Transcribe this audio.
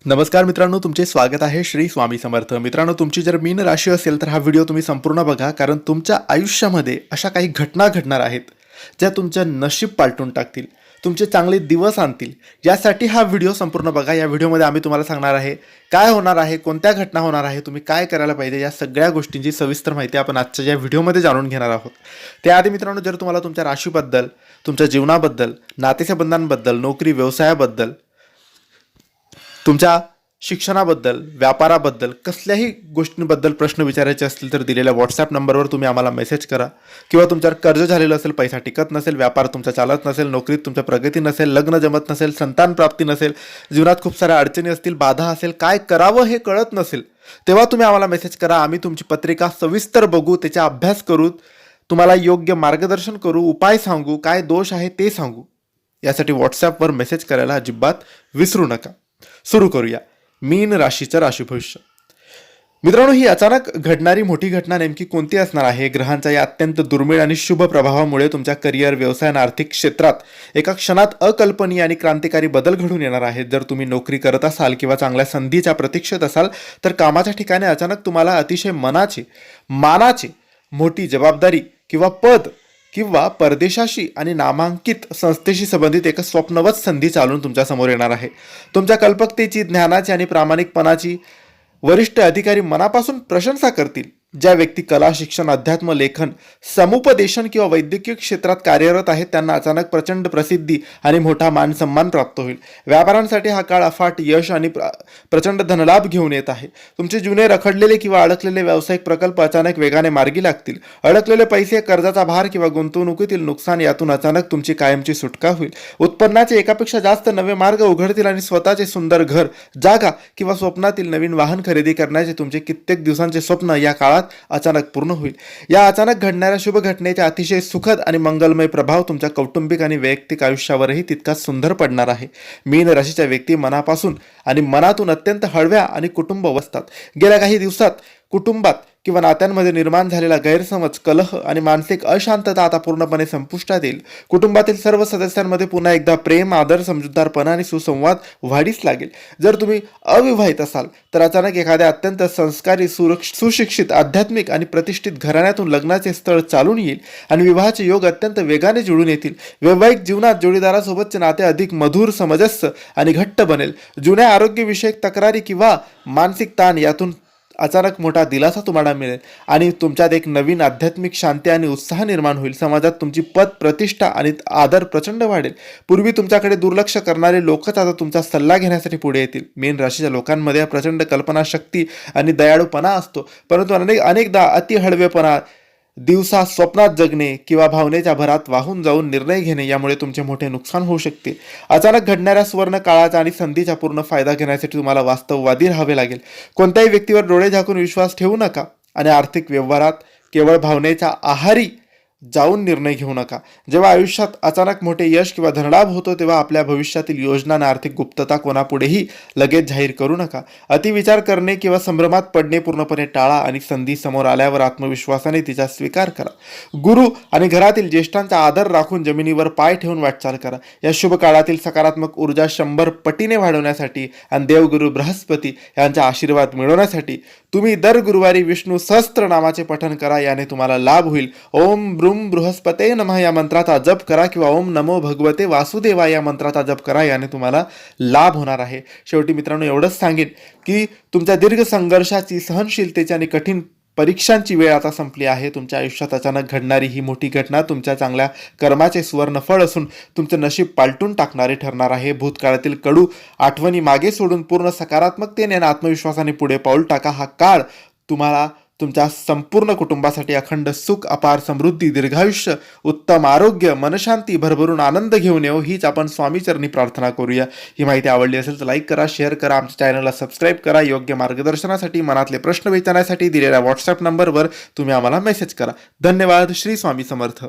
नमस्कार मित्रांनो, तुमचे स्वागत आहे श्री स्वामी समर्थ. मित्रांनो, तुमची जर मीन राशी असेल तर हा व्हिडिओ तुम्ही संपूर्ण बघा, कारण तुमच्या आयुष्यामध्ये अशा काही घटना घडणार आहेत ज्या तुमचं नशीब पालटून टाकतील, तुमचे चांगले दिवस आणतील. यासाठी हा व्हिडिओ संपूर्ण बघा. या व्हिडिओमध्ये आम्ही तुम्हाला सांगणार आहे काय होणार आहे, कोणत्या घटना होणार आहे, तुम्ही काय करायला पाहिजे, या सगळ्या गोष्टींची सविस्तर माहिती आपण आजच्या या व्हिडिओमध्ये जाणून घेणार आहोत. त्याआधी मित्रांनो, जर तुम्हाला तुमच्या राशीबद्दल, तुमच्या जीवनाबद्दल, नातेसंबंधांबद्दल, नोकरी व्यवसायाबद्दल, तुमच्या शिक्षणाबद्दल, व्यापाराबद्दल, कसल्याही गोष्टींबद्दल प्रश्न विचारायचे असतील तर दिलेल्या व्हॉट्सॲप नंबरवर तुम्ही आम्हाला मेसेज करा. किंवा तुमच्यावर कर्ज झालेलं असेल, पैसा टिकत नसेल, व्यापार तुमचा चालत नसेल, नोकरीत तुमच्या प्रगती नसेल, लग्न जमत नसेल, संतान प्राप्ती नसेल, जीवनात खूप साऱ्या अडचणी असतील, बाधा असेल, काय करावं हे कळत नसेल, तेव्हा तुम्ही आम्हाला मेसेज करा. आम्ही तुमची पत्रिका सविस्तर बघू, त्याचा अभ्यास करू, तुम्हाला योग्य मार्गदर्शन करू, उपाय सांगू, काय दोष आहे ते सांगू. यासाठी व्हॉट्सॲपवर मेसेज करायला अजिबात विसरू नका. सुरू करूया मीन राशीचं राशी भविष्य. मित्रांनो, ही अचानक घडणारी मोठी घटना नेमकी कोणती असणार आहे? ग्रहांच्या या अत्यंत दुर्मिळ आणि शुभ प्रभावामुळे तुमच्या करिअर, व्यवसाय आणि आर्थिक क्षेत्रात एका क्षणात अकल्पनीय आणि क्रांतिकारी बदल घडून येणार आहेत. जर तुम्ही नोकरी करत असाल किंवा चांगल्या संधीच्या प्रतीक्षेत असाल तर कामाच्या ठिकाणी अचानक तुम्हाला अतिशय मानाची मोठी जबाबदारी किंवा पद किंवा परदेशाशी आणि नामांकित संस्थेशी संबंधित एक स्वप्नवत संधी चालून तुमच्या समोर येणार आहे. तुमच्या कल्पकतेची, ज्ञानाची आणि प्रामाणिकपणाची वरिष्ठ अधिकारी मनापासून प्रशंसा करतील. ज्या व्यक्ती कला, शिक्षण, अध्यात्म, लेखन, समुपदेशन किंवा वैद्यकीय क्षेत्रात कार्यरत आहेत त्यांना अचानक प्रचंड प्रसिद्धी आणि मोठा मान सन्मान प्राप्त होईल. व्यापाऱ्यांसाठी हा काळ अफाट यश आणि प्रचंड धनलाभ घेऊन येत आहे. तुमचे जुने रखडलेले किंवा अडकलेले व्यावसायिक प्रकल्प अचानक वेगाने मार्गी लागतील. अडकलेले पैसे, कर्जाचा भार किंवा गुंतवणुकीतील नुकसान यातून अचानक तुमची कायमची सुटका होईल. उत्पन्नाचे एकापेक्षा जास्त नवे मार्ग उघडतील आणि स्वतःचे सुंदर घर, जागा किंवा स्वप्नातील नवीन वाहन खरेदी करण्याचे तुमचे कित्येक दिवसांचे स्वप्न या काळात अचानक पूर्ण होईल. या अचानक घडणाऱ्या शुभ घटनेचा अतिशय सुखद आणि मंगलमय प्रभाव तुमच्या कौटुंबिक आणि वैयक्तिक आयुष्यावरही तितकाच सुंदर पडणार आहे. मीन राशीच्या व्यक्ती मनापासून आणि मनातून अत्यंत हळव्या आणि कुटुंब असतात. गेल्या काही दिवसात कुटुंबात किंवा नात्यांमध्ये निर्माण झालेला गैरसमज, कलह आणि मानसिक अशांतता आता पूर्णपणे संपुष्टात येईल. कुटुंबातील सर्व सदस्यांमध्ये पुन्हा एकदा प्रेम, आदर, समजूतदारपणा आणि सुसंवाद वाढीस लागेल. जर तुम्ही अविवाहित असाल तर अचानक एखाद्या अत्यंत संस्कारी, सुशिक्षित, आध्यात्मिक आणि प्रतिष्ठित घराण्यातून लग्नाचे स्थळ चालून येईल आणि विवाहाचे योग अत्यंत वेगाने जुळून येतील. वैवाहिक जीवनात जोडीदारासोबतचे नाते अधिक मधुर, समंजस्य आणि घट्ट बनेल. जुन्या आरोग्यविषयक तक्रारी किंवा मानसिक ताण यातून अचानक मोठा दिलासा तुम्हाला मिळेल आणि तुमच्यात एक नवीन आध्यात्मिक शांती आणि उत्साह निर्माण होईल. समाजात तुमची पद, प्रतिष्ठा आणि आदर प्रचंड वाढेल. पूर्वी तुमच्याकडे दुर्लक्ष करणारे लोकच आता तुमचा सल्ला घेण्यासाठी पुढे येतील. मीन राशीच्या लोकांमध्ये प्रचंड कल्पनाशक्ती आणि दयाळूपणा असतो, परंतु अनेकदा अति हळवेपणा, दिवसा स्वप्नात जगणे किंवा भावनेच्या भरात वाहून जाऊन निर्णय घेणे यामुळे तुमचे मोठे नुकसान होऊ शकते. अचानक घडणाऱ्या सुवर्ण काळाचा आणि संधीचा पूर्ण फायदा घेण्यासाठी तुम्हाला वास्तववादी राहावे लागेल. कोणत्याही व्यक्तीवर डोळे झाकून विश्वास ठेवू नका आणि आर्थिक व्यवहारात केवळ भावनेच्या आहारी जाऊन निर्णय घेऊ नका. जेव्हा आयुष्यात अचानक मोठे यश किंवा धनलाभ होतो तेव्हा आपल्या भविष्यातील योजना आणि आर्थिक गुप्तता कोणापुढेही लगेच जाहीर करू नका. अतिविचार करणे किंवा संभ्रमात पडणे पूर्णपणे टाळा आणि संधी समोर आल्यावर आत्मविश्वासाने तिचा स्वीकार करा. गुरु आणि घरातील ज्येष्ठांचा आदर राखून जमिनीवर पाय ठेवून वाटचाल करा. या शुभ काळातील सकारात्मक ऊर्जा 100 पटीने वाढवण्यासाठी आणि देवगुरु बृहस्पती यांचा आशीर्वाद मिळवण्यासाठी तुम्ही दर गुरुवारी विष्णू सहस्त्र नामाचे पठण करा. याने तुम्हाला लाभ होईल. ओम ब्रूम बृहस्पते नमः या मंत्राचा जप करा किंवा ओम नमो भगवते वासुदेवा या मंत्राचा जप करा. याने तुम्हाला लाभ होणार आहे. शेवटी मित्रांनो, एवढंच सांगेन की तुमच्या दीर्घ संघर्षाची, सहनशीलतेची आणि कठीण परीक्षांची वेळ आता संपली आहे. तुमच्या आयुष्यात अचानक घडणारी ही मोठी घटना तुमच्या चांगल्या कर्माचे सुवर्ण फळ असून तुमचं नशीब पालटून टाकणारे ठरणार आहे. भूतकाळातील कडू आठवणी मागे सोडून पूर्ण सकारात्मकतेने आणि आत्मविश्वासाने पुढे पाऊल टाका. हा काळ तुम्हाला तुमच्या संपूर्ण कुटुंबासाठी अखंड सुख, अपार समृद्धी, दीर्घायुष्य, उत्तम आरोग्य, मनशांती, भरभरून आनंद घेऊन येऊ हीच आपण स्वामीचरणी प्रार्थना करूया. ही माहिती आवडली असेल तर लाईक करा, शेअर करा, आमच्या चॅनलला सबस्क्राईब करा. योग्य मार्गदर्शनासाठी, मनातले प्रश्न विचारण्यासाठी दिलेल्या व्हॉट्सॲप नंबरवर तुम्ही आम्हाला मेसेज करा. धन्यवाद. श्री स्वामी समर्थ.